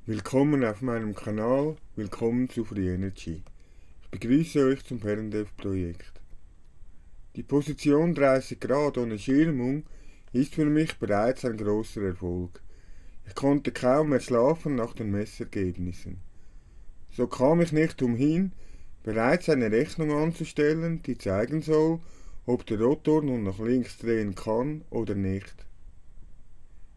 Willkommen auf meinem Kanal, willkommen zu Free Energy. Ich begrüße euch zum PerndevProjekt. Die Position 30 Grad ohne Schirmung ist für mich bereits ein großer Erfolg. Ich konnte kaum mehr schlafen nach den Messergebnissen. So kam ich nicht umhin, bereits eine Rechnung anzustellen, die zeigen soll, ob der Rotor nun nach links drehen kann oder nicht.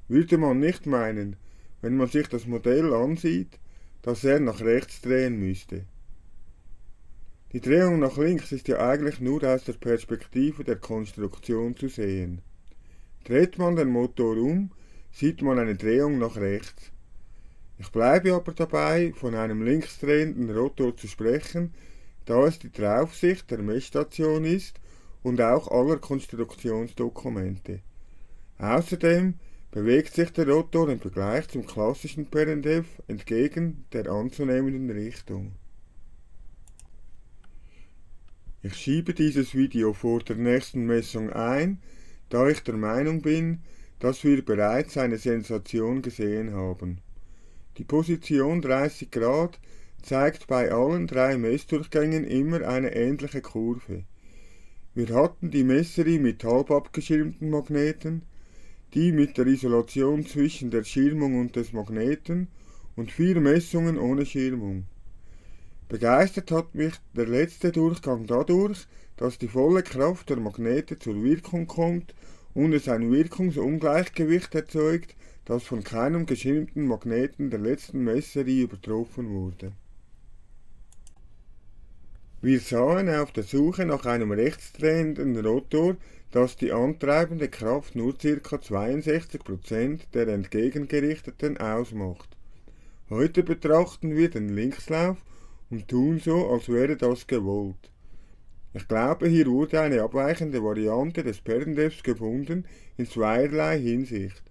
Würde man nicht meinen, wenn man sich das Modell ansieht, dass er nach rechts drehen müsste. Die Drehung nach links ist ja eigentlich nur aus der Perspektive der Konstruktion zu sehen. Dreht man den Motor um, sieht man eine Drehung nach rechts. Ich bleibe aber dabei, von einem linksdrehenden Rotor zu sprechen, da es die Draufsicht der Messstation ist und auch aller Konstruktionsdokumente. Außerdem bewegt sich der Rotor im Vergleich zum klassischen Perendev entgegen der anzunehmenden Richtung. Ich schiebe dieses Video vor der nächsten Messung ein, da ich der Meinung bin, dass wir bereits eine Sensation gesehen haben. Die Position 30 Grad zeigt bei allen drei Messdurchgängen immer eine ähnliche Kurve. Wir hatten die Messerie mit halb abgeschirmten Magneten, die mit der Isolation zwischen der Schirmung und des Magneten und 4 Messungen ohne Schirmung. Begeistert hat mich der letzte Durchgang dadurch, dass die volle Kraft der Magnete zur Wirkung kommt und es ein Wirkungsungleichgewicht erzeugt, das von keinem geschirmten Magneten der letzten Messerie übertroffen wurde. Wir sahen auf der Suche nach einem rechtsdrehenden Rotor, dass die antreibende Kraft nur ca. 62% der entgegengerichteten ausmacht. Heute betrachten wir den Linkslauf und tun so, als wäre das gewollt. Ich glaube, hier wurde eine abweichende Variante des Perndevs gefunden in zweierlei Hinsicht.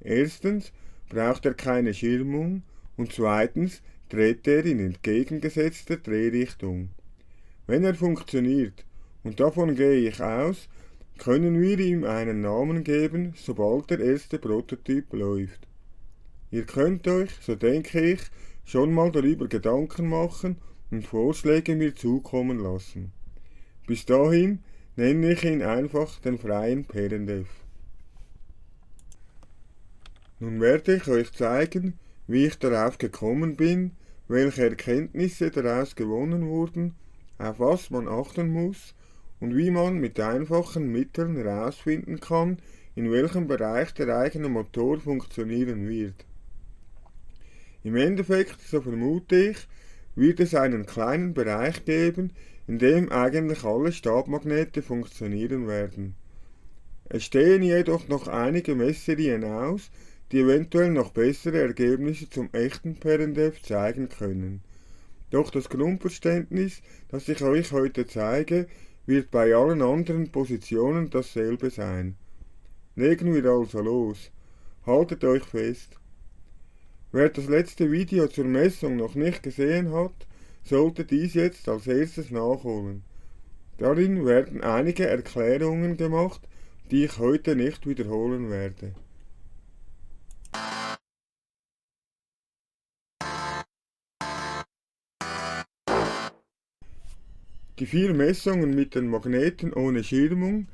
Erstens braucht er keine Schirmung und zweitens dreht er in entgegengesetzter Drehrichtung. Wenn er funktioniert, und davon gehe ich aus, können wir ihm einen Namen geben, sobald der erste Prototyp läuft. Ihr könnt euch, so denke ich, schon mal darüber Gedanken machen und Vorschläge mir zukommen lassen. Bis dahin nenne ich ihn einfach den freien Perendev. Nun werde ich euch zeigen, wie ich darauf gekommen bin, welche Erkenntnisse daraus gewonnen wurden, auf was man achten muss und wie man mit einfachen Mitteln herausfinden kann, in welchem Bereich der eigene Motor funktionieren wird. Im Endeffekt, so vermute ich, wird es einen kleinen Bereich geben, in dem eigentlich alle Stabmagnete funktionieren werden. Es stehen jedoch noch einige Messerien aus, die eventuell noch bessere Ergebnisse zum echten Perendev zeigen können. Doch das Grundverständnis, das ich euch heute zeige, wird bei allen anderen Positionen dasselbe sein. Legen wir also los. Haltet euch fest. Wer das letzte Video zur Messung noch nicht gesehen hat, sollte dies jetzt als erstes nachholen. Darin werden einige Erklärungen gemacht, die ich heute nicht wiederholen werde. Die 4 Messungen mit den Magneten ohne Schirmung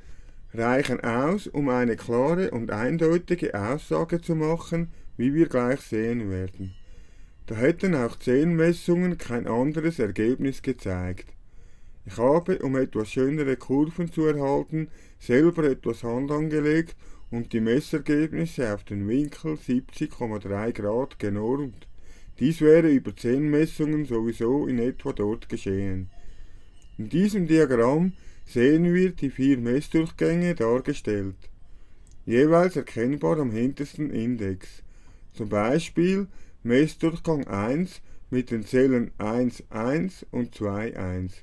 reichen aus, um eine klare und eindeutige Aussage zu machen, wie wir gleich sehen werden. Da hätten auch 10 Messungen kein anderes Ergebnis gezeigt. Ich habe, um etwas schönere Kurven zu erhalten, selber etwas Hand angelegt und die Messergebnisse auf den Winkel 70,3 Grad genormt. Dies wäre über 10 Messungen sowieso in etwa dort geschehen. In diesem Diagramm sehen wir die 4 Messdurchgänge dargestellt, jeweils erkennbar am hintersten Index. Zum Beispiel Messdurchgang 1 mit den Zellen 1, 1 und 2, 1,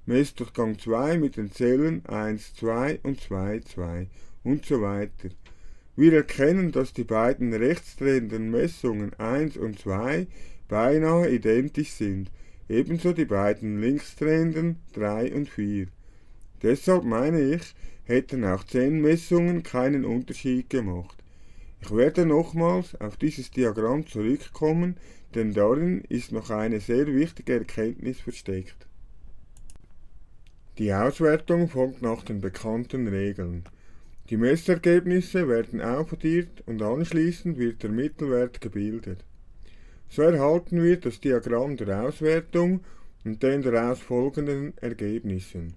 Messdurchgang 2 mit den Zellen 1, 2 und 2, 2 und so weiter. Wir erkennen, dass die beiden rechtsdrehenden Messungen 1 und 2 beinahe identisch sind, ebenso die beiden linksdrehenden 3 und 4. Deshalb meine ich, hätten auch 10 Messungen keinen Unterschied gemacht. Ich werde nochmals auf dieses Diagramm zurückkommen, denn darin ist noch eine sehr wichtige Erkenntnis versteckt. Die Auswertung folgt nach den bekannten Regeln. Die Messergebnisse werden aufaddiert und anschließend wird der Mittelwert gebildet. So erhalten wir das Diagramm der Auswertung und den daraus folgenden Ergebnissen.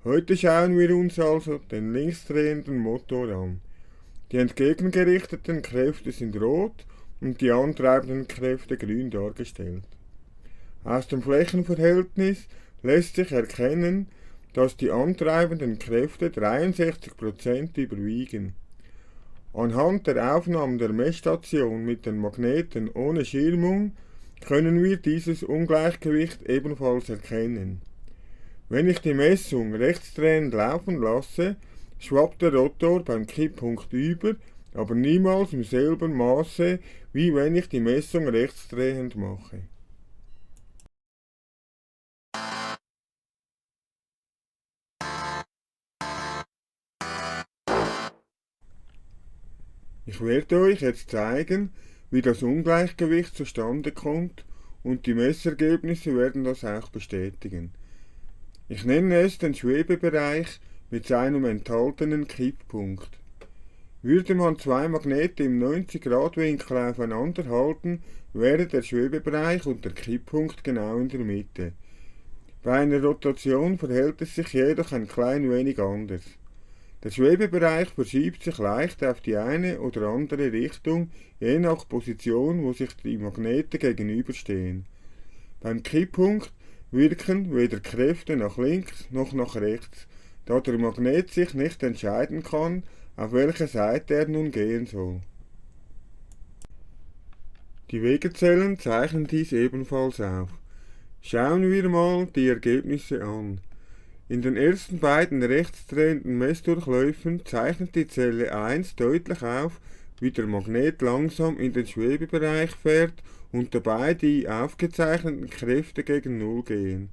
Heute schauen wir uns also den linksdrehenden Motor an. Die entgegengerichteten Kräfte sind rot und die antreibenden Kräfte grün dargestellt. Aus dem Flächenverhältnis lässt sich erkennen, dass die antreibenden Kräfte 63% überwiegen. Anhand der Aufnahmen der Messstation mit den Magneten ohne Schirmung können wir dieses Ungleichgewicht ebenfalls erkennen. Wenn ich die Messung rechtsdrehend laufen lasse, schwappt der Rotor beim Kipppunkt über, aber niemals im selben Maße, wie wenn ich die Messung rechtsdrehend mache. Ich werde euch jetzt zeigen, wie das Ungleichgewicht zustande kommt und die Messergebnisse werden das auch bestätigen. Ich nenne es den Schwebebereich mit seinem enthaltenen Kipppunkt. Würde man zwei Magnete im 90-Grad-Winkel aufeinander halten, wäre der Schwebebereich und der Kipppunkt genau in der Mitte. Bei einer Rotation verhält es sich jedoch ein klein wenig anders. Der Schwebebereich verschiebt sich leicht auf die eine oder andere Richtung, je nach Position, wo sich die Magnete gegenüberstehen. Beim Kipppunkt wirken weder Kräfte nach links noch nach rechts, da der Magnet sich nicht entscheiden kann, auf welche Seite er nun gehen soll. Die Wegezellen zeichnen dies ebenfalls auf. Schauen wir mal die Ergebnisse an. In den ersten beiden rechtsdrehenden Messdurchläufen zeichnet die Zelle 1 deutlich auf, wie der Magnet langsam in den Schwebebereich fährt und dabei die aufgezeichneten Kräfte gegen Null gehen.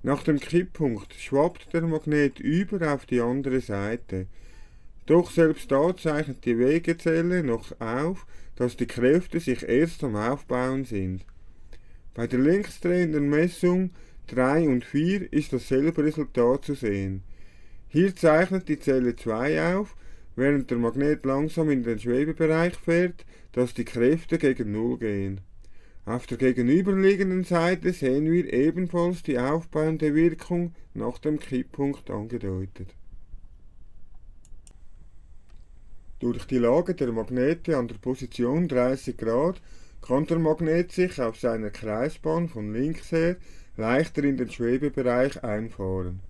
Nach dem Kipppunkt schwappt der Magnet über auf die andere Seite. Doch selbst da zeichnet die Wegezelle noch auf, dass die Kräfte sich erst am Aufbauen sind. Bei der linksdrehenden Messung 3 und 4 ist dasselbe Resultat zu sehen. Hier zeichnet die Zelle 2 auf, während der Magnet langsam in den Schwebebereich fährt, dass die Kräfte gegen Null gehen. Auf der gegenüberliegenden Seite sehen wir ebenfalls die aufbauende Wirkung nach dem Kipppunkt angedeutet. Durch die Lage der Magnete an der Position 30 Grad kann der Magnet sich auf seiner Kreisbahn von links her leichter in den Schwebebereich einfahren.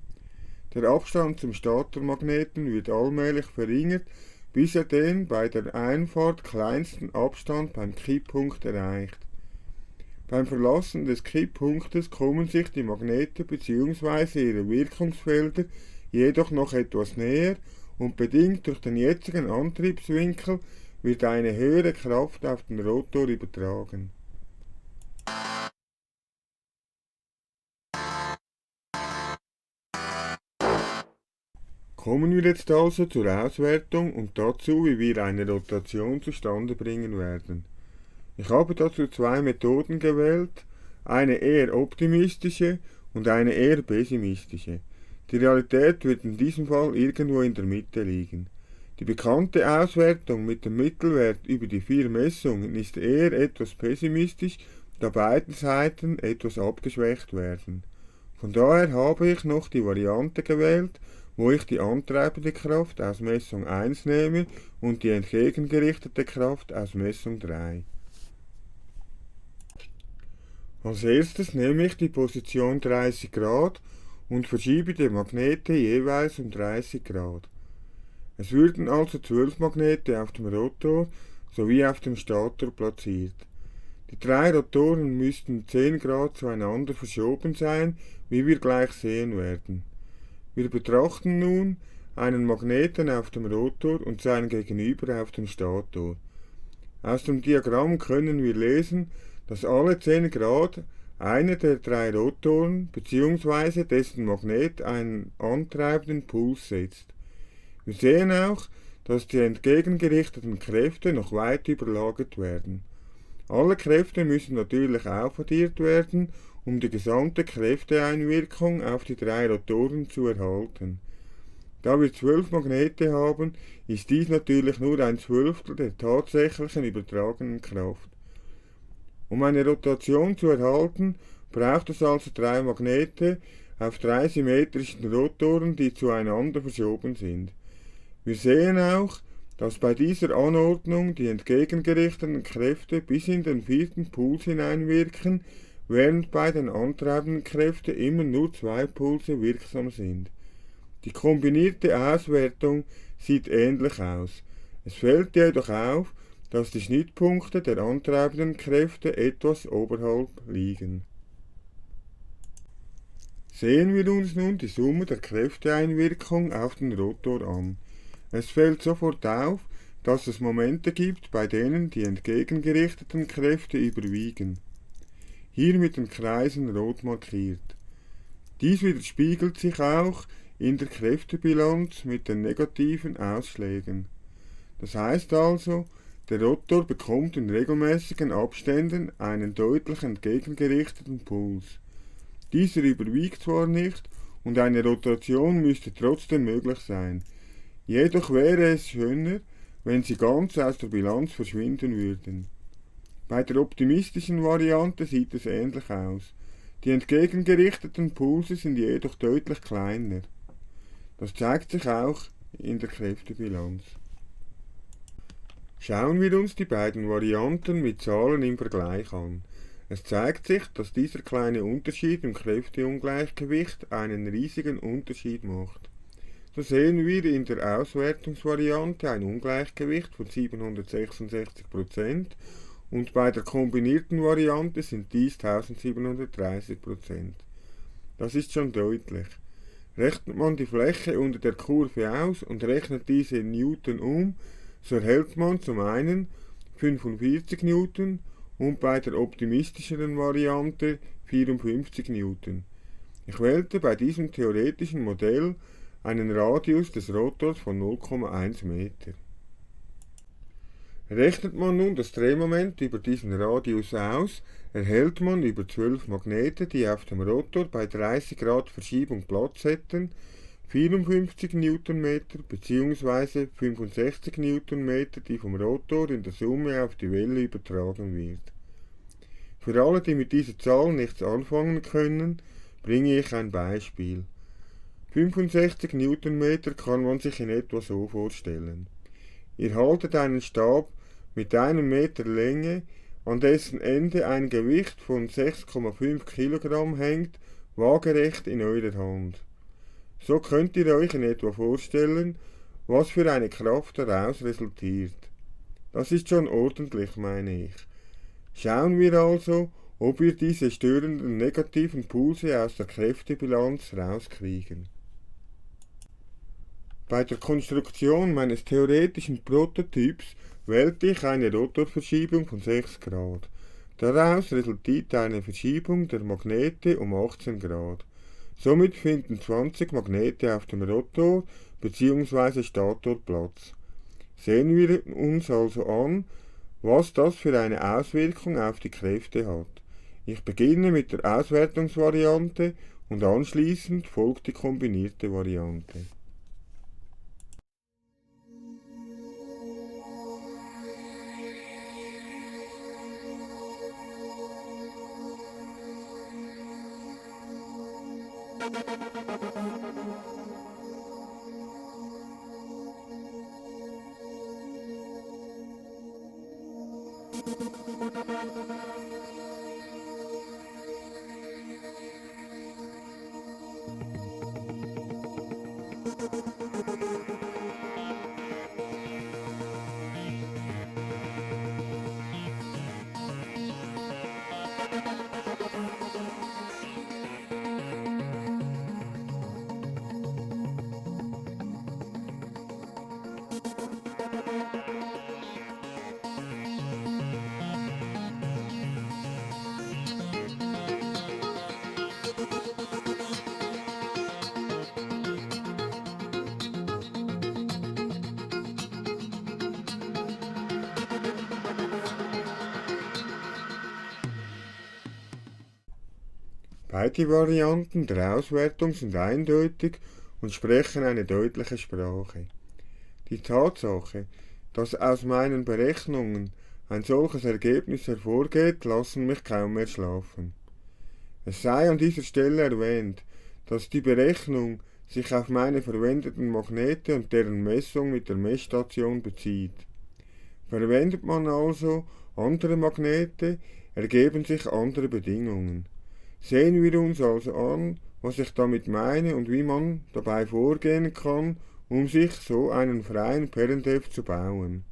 Der Abstand zum Statormagneten wird allmählich verringert, bis er den bei der Einfahrt kleinsten Abstand beim Kipppunkt erreicht. Beim Verlassen des Kipppunktes kommen sich die Magnete bzw. ihre Wirkungsfelder jedoch noch etwas näher und bedingt durch den jetzigen Antriebswinkel wird eine höhere Kraft auf den Rotor übertragen. Kommen wir jetzt also zur Auswertung und dazu, wie wir eine Rotation zustande bringen werden. Ich habe dazu zwei Methoden gewählt, eine eher optimistische und eine eher pessimistische. Die Realität wird in diesem Fall irgendwo in der Mitte liegen. Die bekannte Auswertung mit dem Mittelwert über die 4 Messungen ist eher etwas pessimistisch, da beide Seiten etwas abgeschwächt werden. Von daher habe ich noch die Variante gewählt, wo ich die antreibende Kraft aus Messung 1 nehme und die entgegengerichtete Kraft aus Messung 3. Als erstes nehme ich die Position 30 Grad und verschiebe die Magnete jeweils um 30 Grad. Es würden also 12 Magnete auf dem Rotor sowie auf dem Stator platziert. Die 3 Rotoren müssten 10 Grad zueinander verschoben sein, wie wir gleich sehen werden. Wir betrachten nun einen Magneten auf dem Rotor und sein Gegenüber auf dem Stator. Aus dem Diagramm können wir lesen, dass alle 10 Grad einer der 3 Rotoren bzw. dessen Magnet einen antreibenden Puls setzt. Wir sehen auch, dass die entgegengerichteten Kräfte noch weit überlagert werden. Alle Kräfte müssen natürlich aufaddiert werden, um die gesamte Kräfteeinwirkung auf die 3 Rotoren zu erhalten. Da wir 12 Magnete haben, ist dies natürlich nur ein Zwölftel der tatsächlichen übertragenen Kraft. Um eine Rotation zu erhalten, braucht es also 3 Magnete auf 3 symmetrischen Rotoren, die zueinander verschoben sind. Wir sehen auch, dass bei dieser Anordnung die entgegengerichteten Kräfte bis in den 4. Puls hineinwirken, während bei den antreibenden Kräften immer nur 2 Pulse wirksam sind. Die kombinierte Auswertung sieht ähnlich aus. Es fällt jedoch auf, dass die Schnittpunkte der antreibenden Kräfte etwas oberhalb liegen. Sehen wir uns nun die Summe der Kräfteeinwirkung auf den Rotor an. Es fällt sofort auf, dass es Momente gibt, bei denen die entgegengerichteten Kräfte überwiegen. Hier mit den Kreisen rot markiert. Dies widerspiegelt sich auch in der Kräftebilanz mit den negativen Ausschlägen. Das heißt also, der Rotor bekommt in regelmäßigen Abständen einen deutlich entgegengerichteten Puls. Dieser überwiegt zwar nicht und eine Rotation müsste trotzdem möglich sein. Jedoch wäre es schöner, wenn sie ganz aus der Bilanz verschwinden würden. Bei der optimistischen Variante sieht es ähnlich aus. Die entgegengerichteten Pulse sind jedoch deutlich kleiner. Das zeigt sich auch in der Kräftebilanz. Schauen wir uns die beiden Varianten mit Zahlen im Vergleich an. Es zeigt sich, dass dieser kleine Unterschied im Kräfteungleichgewicht einen riesigen Unterschied macht. So sehen wir in der Auswertungsvariante ein Ungleichgewicht von 766% und bei der kombinierten Variante sind dies 1730%. Das ist schon deutlich. Rechnet man die Fläche unter der Kurve aus und rechnet diese in Newton um, so erhält man zum einen 45 Newton und bei der optimistischeren Variante 54 Newton. Ich wählte bei diesem theoretischen Modell einen Radius des Rotors von 0,1 Meter. Rechnet man nun das Drehmoment über diesen Radius aus, erhält man über 12 Magnete, die auf dem Rotor bei 30 Grad Verschiebung Platz hätten, 54 Newtonmeter bzw. 65 Newtonmeter, die vom Rotor in der Summe auf die Welle übertragen wird. Für alle, die mit dieser Zahl nichts anfangen können, bringe ich ein Beispiel. 65 Newtonmeter kann man sich in etwa so vorstellen. Ihr haltet einen Stab mit 1 Meter Länge, an dessen Ende ein Gewicht von 6,5 Kilogramm hängt, waagerecht in eurer Hand. So könnt ihr euch in etwa vorstellen, was für eine Kraft daraus resultiert. Das ist schon ordentlich, meine ich. Schauen wir also, ob wir diese störenden negativen Pulse aus der Kräftebilanz rauskriegen. Bei der Konstruktion meines theoretischen Prototyps wählte ich eine Rotorverschiebung von 6 Grad. Daraus resultiert eine Verschiebung der Magnete um 18 Grad. Somit finden 20 Magnete auf dem Rotor bzw. Stator Platz. Sehen wir uns also an, was das für eine Auswirkung auf die Kräfte hat. Ich beginne mit der Auswertungsvariante und anschließend folgt die kombinierte Variante. Beide Varianten der Auswertung sind eindeutig und sprechen eine deutliche Sprache. Die Tatsache, dass aus meinen Berechnungen ein solches Ergebnis hervorgeht, lassen mich kaum mehr schlafen. Es sei an dieser Stelle erwähnt, dass die Berechnung sich auf meine verwendeten Magnete und deren Messung mit der Messstation bezieht. Verwendet man also andere Magnete, ergeben sich andere Bedingungen. Sehen wir uns also an, was ich damit meine und wie man dabei vorgehen kann, um sich so einen freien Perrendev zu bauen.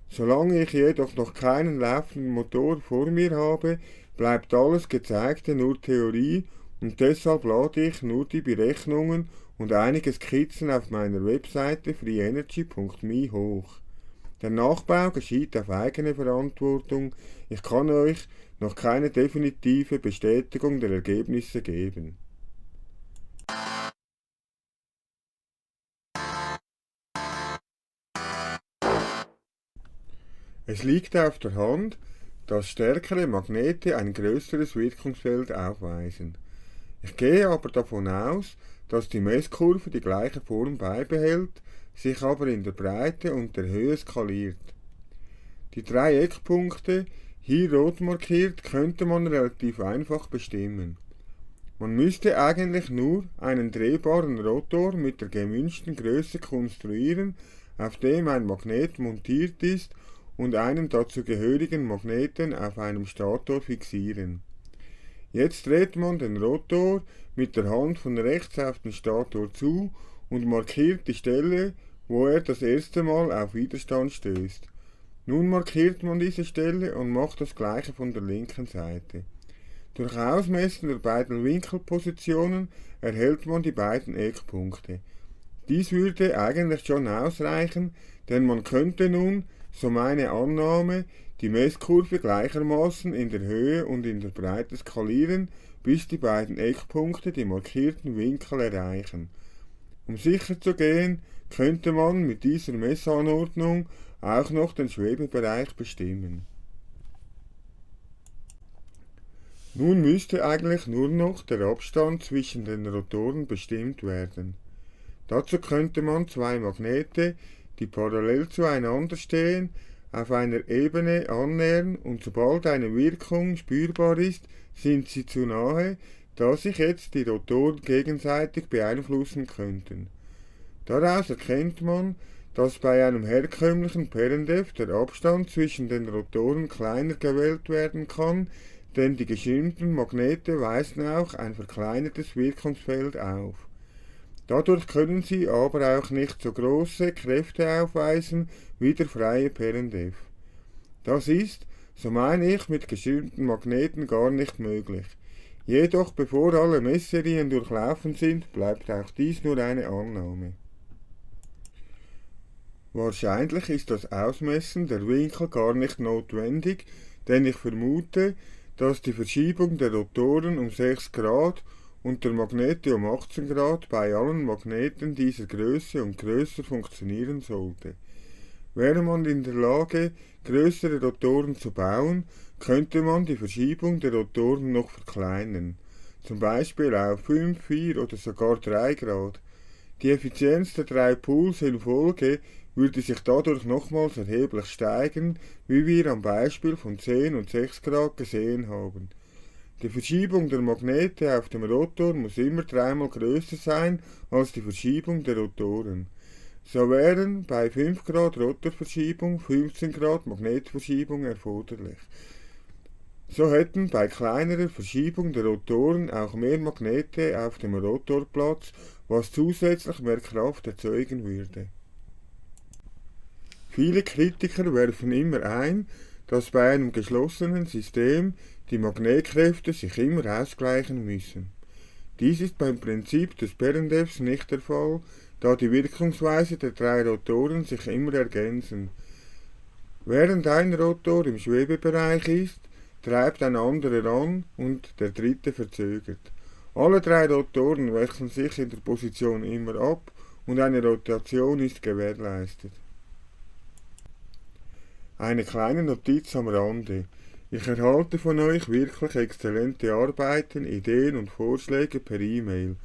Solange ich jedoch noch keinen laufenden Motor vor mir habe, bleibt alles Gezeigte nur Theorie und deshalb lade ich nur die Berechnungen und einige Skizzen auf meiner Webseite freeenergy.me hoch. Der Nachbau geschieht auf eigene Verantwortung, ich kann euch noch keine definitive Bestätigung der Ergebnisse geben. Es liegt auf der Hand, dass stärkere Magnete ein größeres Wirkungsfeld aufweisen. Ich gehe aber davon aus, dass die Messkurve die gleiche Form beibehält, sich aber in der Breite und der Höhe skaliert. Die 3 Eckpunkte, hier rot markiert, könnte man relativ einfach bestimmen. Man müsste eigentlich nur einen drehbaren Rotor mit der gewünschten Größe konstruieren, auf dem ein Magnet montiert ist, und einen dazugehörigen Magneten auf einem Stator fixieren. Jetzt dreht man den Rotor mit der Hand von rechts auf den Stator zu und markiert die Stelle, wo er das erste Mal auf Widerstand stößt. Nun markiert man diese Stelle und macht das gleiche von der linken Seite. Durch Ausmessen der beiden Winkelpositionen erhält man die beiden Eckpunkte. Dies würde eigentlich schon ausreichen, denn man könnte nun, so meine Annahme, die Messkurve gleichermaßen in der Höhe und in der Breite skalieren, bis die beiden Eckpunkte die markierten Winkel erreichen. Um sicher zu gehen, könnte man mit dieser Messanordnung auch noch den Schwebebereich bestimmen. Nun müsste eigentlich nur noch der Abstand zwischen den Rotoren bestimmt werden. Dazu könnte man 2 Magnete, die parallel zueinander stehen, auf einer Ebene annähern und sobald eine Wirkung spürbar ist, sind sie zu nahe, da sich jetzt die Rotoren gegenseitig beeinflussen könnten. Daraus erkennt man, dass bei einem herkömmlichen Perrendev der Abstand zwischen den Rotoren kleiner gewählt werden kann, denn die geschirmten Magnete weisen auch ein verkleinertes Wirkungsfeld auf. Dadurch können sie aber auch nicht so große Kräfte aufweisen wie der freie Perrendev. Das ist, so meine ich, mit geschirmten Magneten gar nicht möglich. Jedoch bevor alle Messserien durchlaufen sind, bleibt auch dies nur eine Annahme. Wahrscheinlich ist das Ausmessen der Winkel gar nicht notwendig, denn ich vermute, dass die Verschiebung der Rotoren um 6 Grad und der Magnete um 18 Grad bei allen Magneten dieser Größe und größer funktionieren sollte. Wäre man in der Lage, größere Rotoren zu bauen, könnte man die Verschiebung der Rotoren noch verkleinern, zum Beispiel auf 5, 4 oder sogar 3 Grad. Die Effizienz der 3 Pools in Folge würde sich dadurch nochmals erheblich steigern, wie wir am Beispiel von 10 und 6 Grad gesehen haben. Die Verschiebung der Magnete auf dem Rotor muss immer 3-mal größer sein als die Verschiebung der Rotoren. So wären bei 5 Grad Rotorverschiebung 15 Grad Magnetverschiebung erforderlich. So hätten bei kleinerer Verschiebung der Rotoren auch mehr Magnete auf dem Rotor Platz, was zusätzlich mehr Kraft erzeugen würde. Viele Kritiker werfen immer ein, dass bei einem geschlossenen System die Magnetkräfte sich immer ausgleichen müssen. Dies ist beim Prinzip des Perrendevs nicht der Fall, da die Wirkungsweise der 3 Rotoren sich immer ergänzen. Während ein Rotor im Schwebebereich ist, treibt ein anderer an und der dritte verzögert. Alle 3 Rotoren wechseln sich in der Position immer ab und eine Rotation ist gewährleistet. Eine kleine Notiz am Rande. Ich erhalte von euch wirklich exzellente Arbeiten, Ideen und Vorschläge per E-Mail,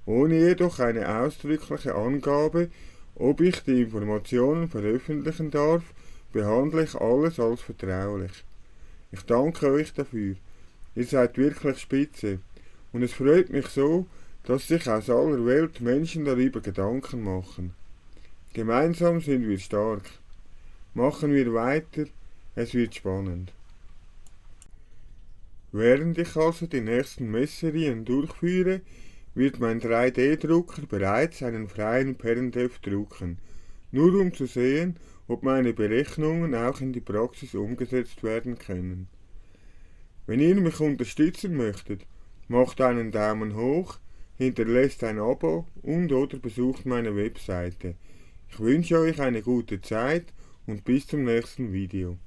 ohne jedoch eine ausdrückliche Angabe, ob ich die Informationen veröffentlichen darf, behandle ich alles als vertraulich. Ich danke euch dafür. Ihr seid wirklich spitze. Und es freut mich so, dass sich aus aller Welt Menschen darüber Gedanken machen. Gemeinsam sind wir stark. Machen wir weiter, es wird spannend. Während ich also die nächsten Messerien durchführe, wird mein 3D-Drucker bereits einen freien Perrendev drucken, nur um zu sehen, ob meine Berechnungen auch in die Praxis umgesetzt werden können. Wenn ihr mich unterstützen möchtet, macht einen Daumen hoch, hinterlasst ein Abo und/oder besucht meine Webseite. Ich wünsche euch eine gute Zeit und bis zum nächsten Video.